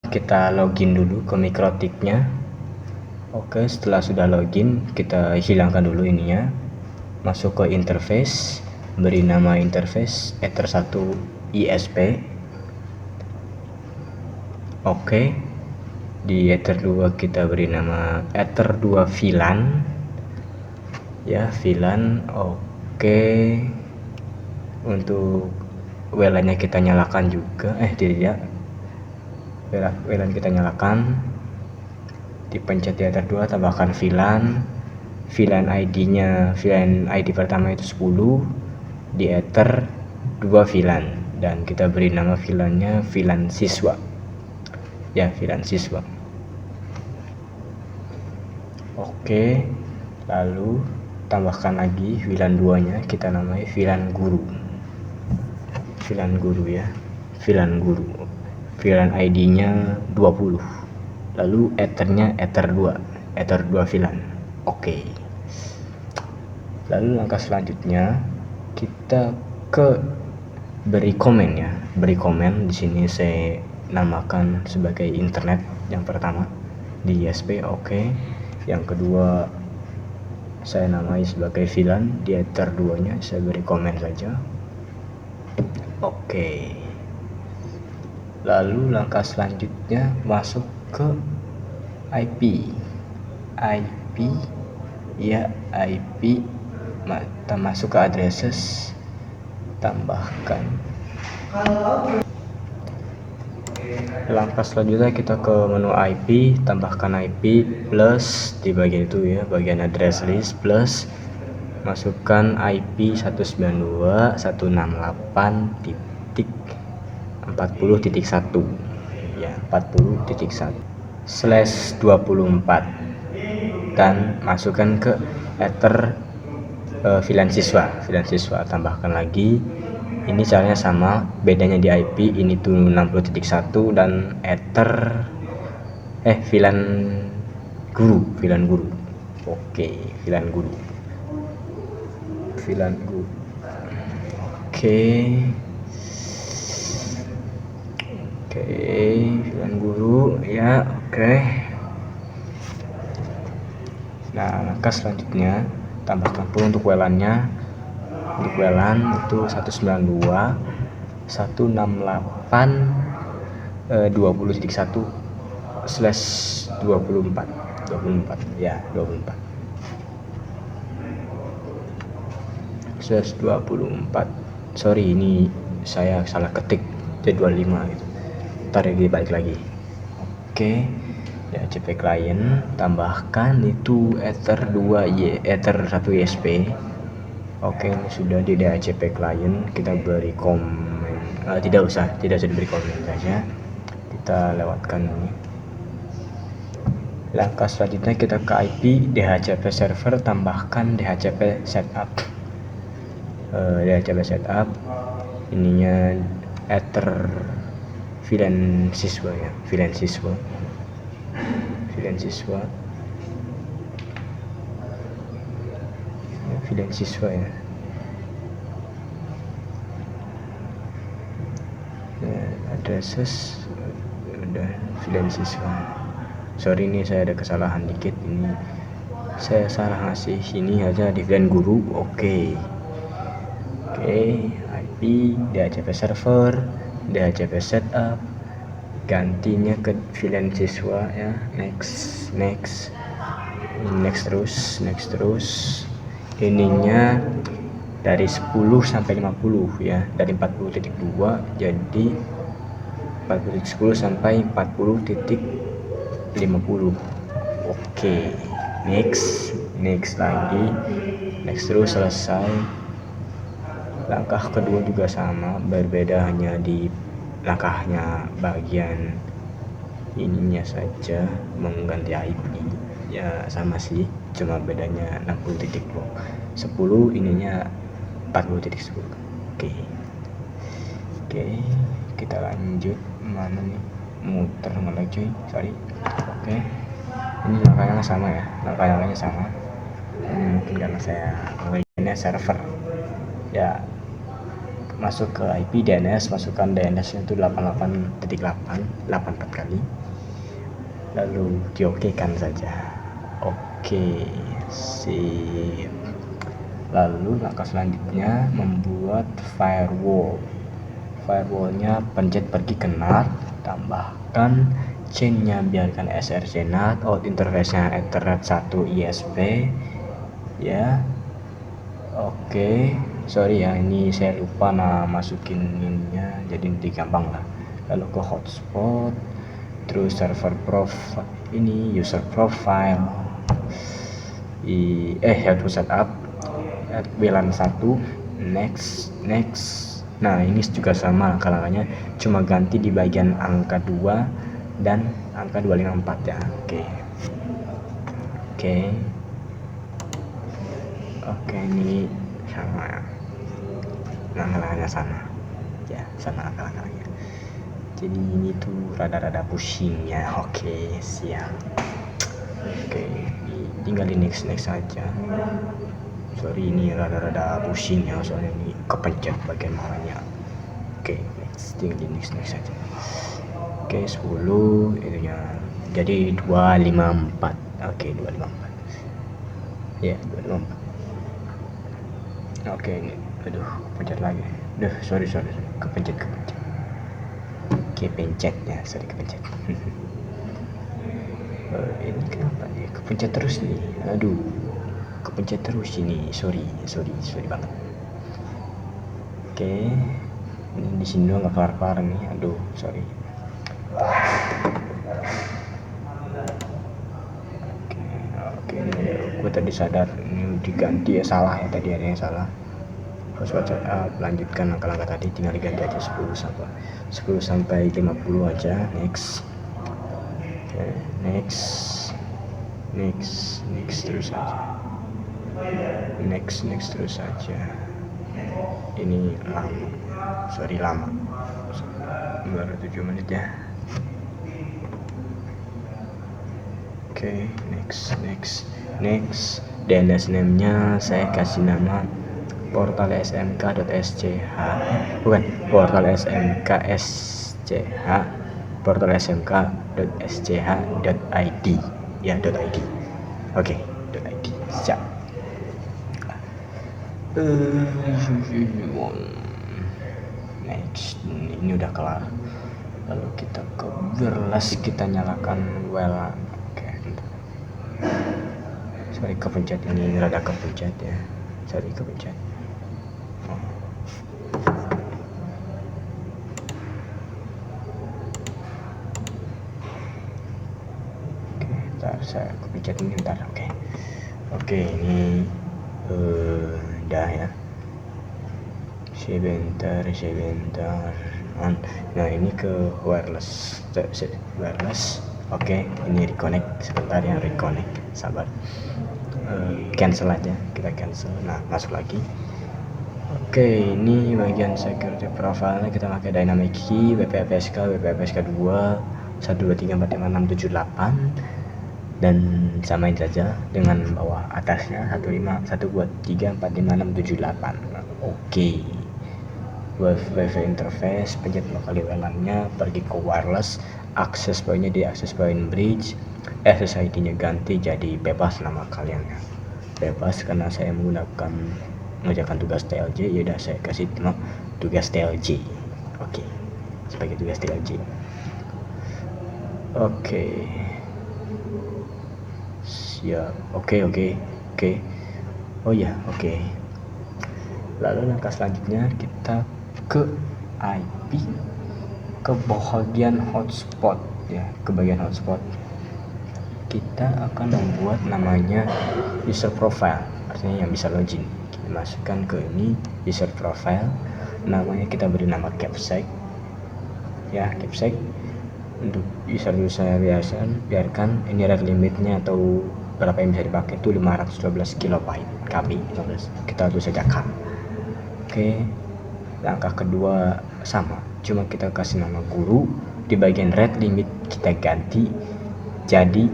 Kita login dulu ke mikrotiknya. Oke, setelah sudah login, kita hilangkan dulu ininya. Masuk ke interface, beri nama interface Ether1 ISP. Oke, di Ether2 kita beri nama Ether2 VLAN ya, VLAN. Oke, untuk WLAN nya kita nyalakan juga, tidak, WLAN kita nyalakan, dipencet di Ether2, tambahkan VLAN ID nya, VLAN ID pertama itu 10 di Ether2 VLAN, dan kita beri nama VLAN nya VLAN siswa ya, VLAN siswa. Oke, lalu tambahkan lagi VLAN 2 nya, kita namai VLAN guru ya, VLAN guru, VLAN ID nya 20, lalu Ethernya Ether2 VLAN. Oke, lalu langkah selanjutnya kita ke beri komen ya, beri komen. Di sini saya namakan sebagai internet yang pertama di ISP. Oke, yang kedua saya namai sebagai VLAN, di Ether2 nya saya beri komen saja. Oke, lalu langkah selanjutnya masuk ke IP ya, IP kita masuk ke addresses, tambahkan. Langkah selanjutnya kita ke menu IP, tambahkan IP plus di bagian itu ya, bagian address list, plus masukkan IP 192.168.40.1 ya, 40.1/24, dan masukkan ke Ether VLAN siswa. Tambahkan lagi. Ini caranya sama, bedanya di IP ini tuh 60.1 dan Ether VLAN guru. Oke, VLAN guru. Oke, VLAN guru ya. Oke, nah langkah selanjutnya tambahkan pun untuk WLAN-nya. Untuk WLAN itu 192.168.20.1/24 ya, 24/24. Sorry, ini saya salah ketik jadwal 5 gitu. Ntar balik lagi. Oke, DHCP client, tambahkan itu Ether1 ISP. Oke, ini sudah di DHCP client. Kita beri komen, tidak usah diberi komen saja, kita lewatkan ini. Langkah selanjutnya kita ke IP DHCP server, tambahkan DHCP setup. Ininya Ether VLAN siswa ya, VLAN siswa ya. Addresses udah, VLAN siswa. Sorry, ini saya ada kesalahan dikit, ini saya salah ngasih ini aja di VLAN guru. Oke, IP DHCP server, DHCP setup, gantinya ke VLAN siswa ya. Next terus. Ininya dari 10 sampai 50 ya, dari 40.2 jadi 40.10 sampai 40.50. Oke, next lagi, terus selesai. Langkah kedua juga sama, berbeda hanya di langkahnya bagian ininya saja, mengganti IP ya, sama sih, cuma bedanya 60.10, ininya 40.10. Oke, kita lanjut. Mana nih, muter malah cuy, sorry. Oke, ini langkahnya sama ya, mungkin karena saya mulainya server ya. masuk ke IP DNS, masukkan DNS itu 88.8 84 kali, lalu diokekan saja. Oke, sip. Lalu langkah selanjutnya membuat firewallnya pencet pergi ke NAT, tambahkan chainnya biarkan SRC NAT, out interface-nya Ethernet 1 ISP ya. Oke, sorry ya, ini saya lupa masukin ininya, jadi nanti gampang lah. Lalu ke hotspot, terus server profile, ini user profile, health setup, WLAN 1, next. Nah ini juga sama langkah-langkahnya, cuma ganti di bagian angka 2 dan angka 254 ya. Oke, ini sama ya, langkah-langkahnya sama ya, sama langkah-langkahnya. Jadi ini tuh rada-rada pusing ya. Oke, siap. Oke, tinggal di next aja. Sorry, ini rada-rada pusing ya, soalnya ini kepencet bagian bawahnya. Oke, next, tinggal di next aja. Oke, 10 itu ya, jadi 254. Oke, 254 ya, 254. Oke, ini aduh, pencet lagi. Sorry, kepencet. Oke, pencet ya, sorry, kepencet. Ini kenapa ya kepencet terus nih, aduh, kepencet terus ini, sorry banget. Oke, ini di sini nggak kelar nih, aduh, sorry. Oke, gue tadi sadar ini diganti ya, salah ya, tadi ada yang salah. Harus lanjutkan langkah-langkah tadi, tinggal diganti aja 10 sampai 50 aja. Next. Okay, next terus aja. Next terus aja. Ini lama, baru 7 menit ya. Oke, next. DNS name-nya saya kasih nama portal smk.sch, bukan portal smk.sch, portal smk.sch.id ya, .id. Oke, .id. Siap. Next, ini udah kelar. Lalu kita ke wireless, kita nyalakan WLAN. Sorry kepencet, ini rada kepencet ya, sorry kepencet. Oke, saya kepencet ini bentar. Oke, ini udah ya, sebentar. Nah ini ke wireless. Oke, ini reconnect sebentar ya, sabar. Cancel aja, kita cancel. Nah, masuk lagi. Oke, ini bagian security profile, kita pakai dynamic key, WPFSK 2 1 2 3 4 5 6 7 8, dan samain saja dengan bawah atasnya 1 2 3 4 5 6 7 8. Oke, wifi interface, pencet 2 kali WLAN-nya, pergi ke wireless, akses pointnya di access point bridge, SSID-nya ganti jadi bebas nama kalian ya, bebas karena saya mengerjakan tugas TLJ, ya udah saya kasih nama tugas TLJ. Oke, sebagai tugas TLJ. Oke, siap. Oke. Oh ya, oke. Lalu langkah selanjutnya kita ke IP, ke bagian hotspot ya, kita akan membuat namanya user profile, artinya yang bisa login. Kita masukkan ke ini user profile, namanya kita beri nama capsec ya, capsec. Untuk user biasa, biarkan ini rate limitnya atau berapa yang bisa dipakai itu 512 KB. Kita tulis saja K. Oke, langkah kedua sama, cuma kita kasih nama guru, di bagian rate limit kita ganti jadi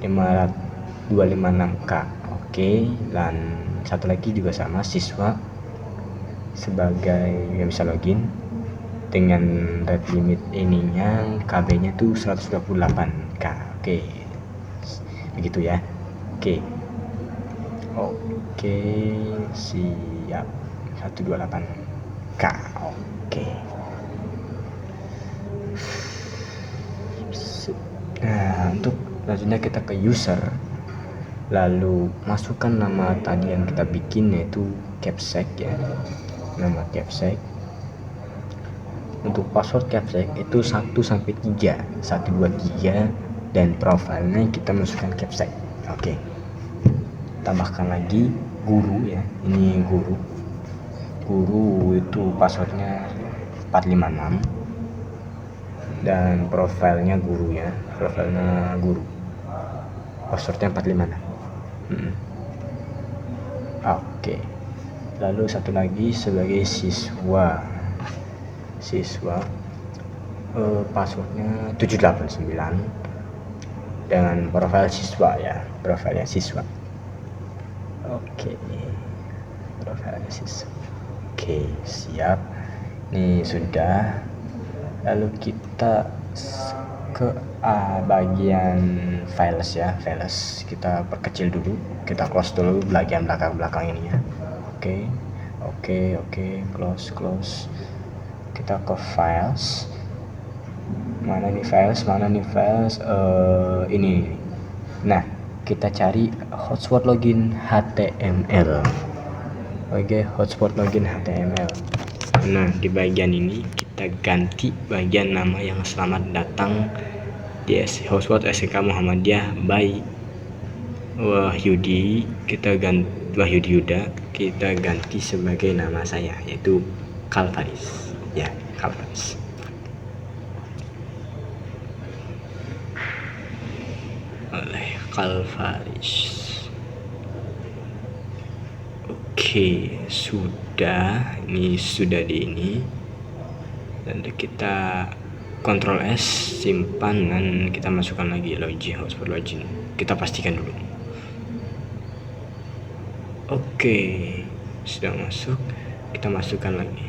256K. Oke, dan satu lagi juga sama, siswa sebagai yang bisa login dengan rate limit ininya KB nya tuh 128k. Oke, begitu ya. Oke, siap. 128k. Oke. Nah, untuk selanjutnya kita ke user, lalu masukkan nama tadi yang kita bikin, yaitu capsec ya, nama capsec. Untuk password capsec itu 1 sampai 3, 1 2 3, dan profilnya kita masukkan capsec. Oke, tambahkan lagi guru ya, ini guru itu passwordnya 456, dan profilnya guru ya, passwordnya 456. Oke, lalu satu lagi sebagai siswa, passwordnya 789 dengan profil siswa ya, profilnya siswa. Oke, profilnya siswa. Oke, siap. Ini sudah. Lalu kita ke bagian files ya, files kita perkecil dulu, kita close dulu bagian belakang ini ya. Oke, close. Kita ke files, mana nih files, ini. Nah, kita cari hotspot login HTML. Oke, hotspot login HTML. Nah, di bagian ini kita ganti bagian nama yang selamat datang di hotspot SMK Muhammadiyah by Wahyudi, kita ganti Wahyudi Yuda, kita ganti sebagai nama saya, yaitu Kalvaris ya, Kalvaris. Oleh Kalvaris. Oke, sudah. Ini sudah di ini. Dan kita Ctrl S, simpan, dan kita masukkan lagi login, hotspot login. Kita pastikan dulu. Oke, sudah masuk. Kita masukkan lagi.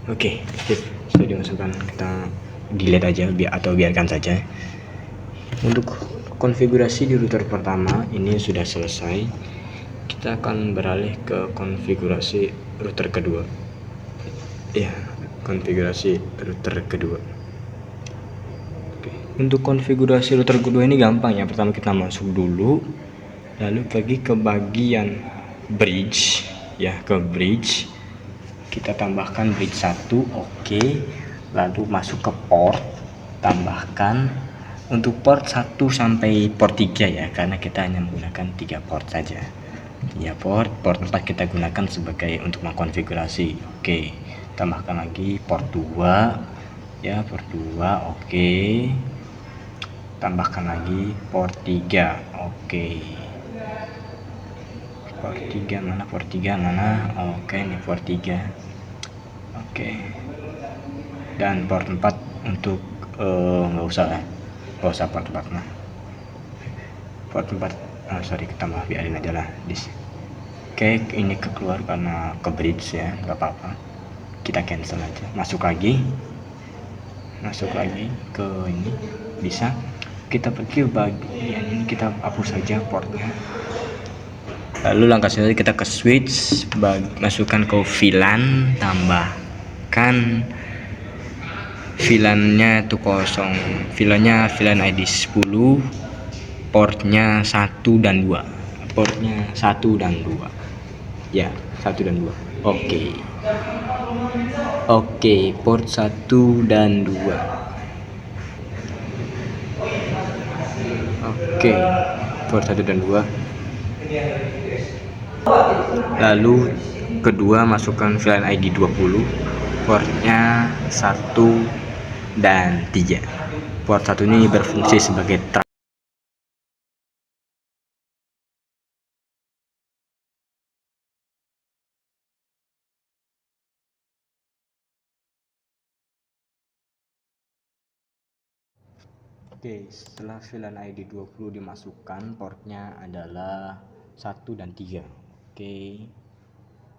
Oke, sudah dimasukkan. Kita delete aja atau biarkan saja. Untuk konfigurasi di router pertama ini sudah selesai. Kita akan beralih ke konfigurasi router kedua. Ya, konfigurasi router kedua. Oke. Untuk konfigurasi router kedua ini gampang ya. Pertama kita masuk dulu, lalu pergi ke bagian bridge ya, ke bridge. Kita tambahkan bridge 1, oke. Lalu masuk ke port, tambahkan untuk port 1 sampai port 3 ya, karena kita hanya menggunakan 3 port saja. Ya, port 4 kita gunakan sebagai untuk mengkonfigurasi. Oke, tambahkan lagi port 2 ya, port 2, oke. Tambahkan lagi port 3, oke. Port 3 mana, oke, ini port 3, oke. Dan port 4 untuk nggak usah port 4 nah. Port 4 sorry, kita biarin aja lah. Oke, ini keluar karena ke bridge ya, nggak apa-apa, kita cancel aja. Masuk lagi ke ini, bisa kita pergi ke bagian ini, kita hapus saja portnya. Lalu langkah selanjutnya kita ke switch, masukkan ke VLAN, tambahkan VLAN-nya itu kosong, VLAN ID 10, portnya 1 dan 2, ya, 1 dan 2. Oke, port 1 dan 2. Oke, port 1 dan 2. Lalu kedua masukkan VLAN ID 20, portnya 1 dan 3. Port 1 ini berfungsi sebagai Oke, setelah VLAN ID 20 dimasukkan, portnya adalah 1 dan 3. Oke.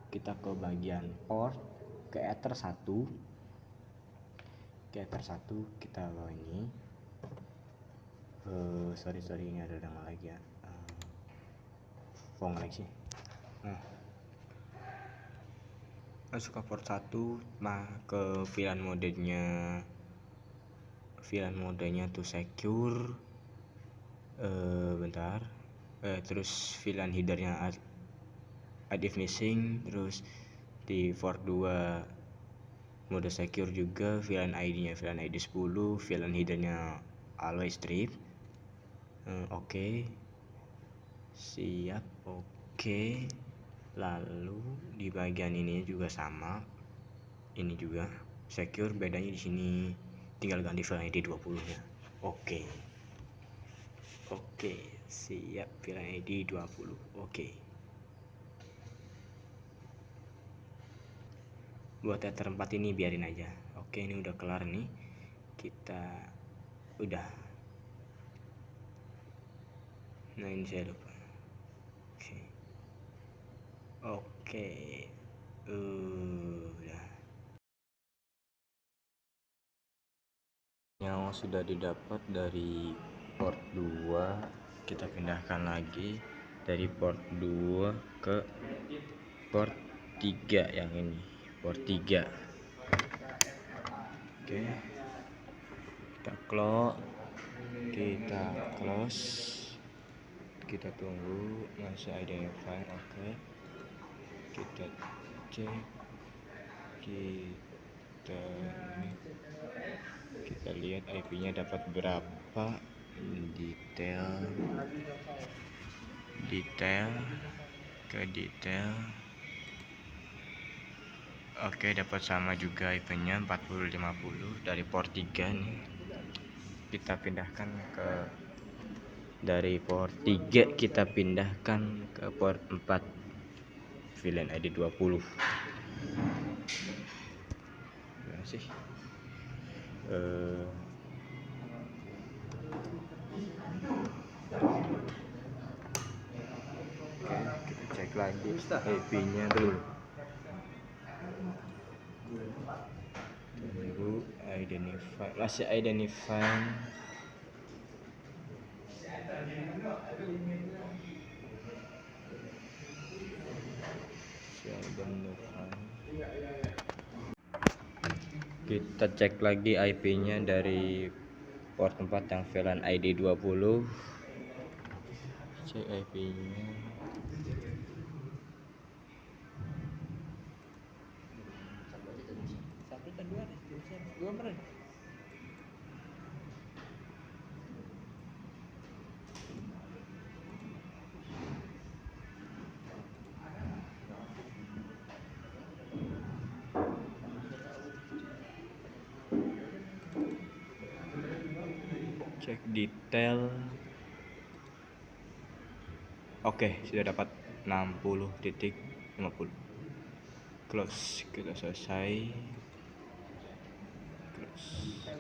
kita ke bagian port, ke Ether 1. Ke Ether 1 kita bawa ini. Sorry ini ada nama lagi ya. Koneksi. Nah, masuk ke port 1, ke VLAN modenya tuh secure. Bentar. Terus VLAN headernya ADF missing, terus di port 2 mode secure juga, VLAN ID-nya VLAN ID 10, VLAN headernya always strip. Oke. Siap, oke. Lalu di bagian ini juga sama. Ini juga secure, bedanya di sini tinggal ganti VLAN ID 20-nya. Oke, siap, VLAN ID 20. Oke. Buat Ether 4 ini biarin aja. Oke, ini udah kelar nih. Kita udah. Nah, ini saya lupa. Oke. Udah. Yang sudah didapat dari port 2 kita pindahkan lagi dari port 2 ke port 3 yang ini, port 3. Oke. Kita close. Kita tunggu masih identifier. Oke. Kita cek, kita lihat IP-nya dapat berapa. Detail. Oke, dapat sama juga IP-nya 4050 dari port 3 nih. Kita pindahkan dari port 3 kita pindahkan ke port 4, VLAN ID 20. Terima kasih. Oke, kita cek lagi IP-nya dulu. Tunggu, masih identify. Kita cek lagi IP-nya dari port 4 yang VLAN ID 20. Cek IP-nya. Cek detail. Oke, sudah dapat 60.50. Close, kita selesai. Close.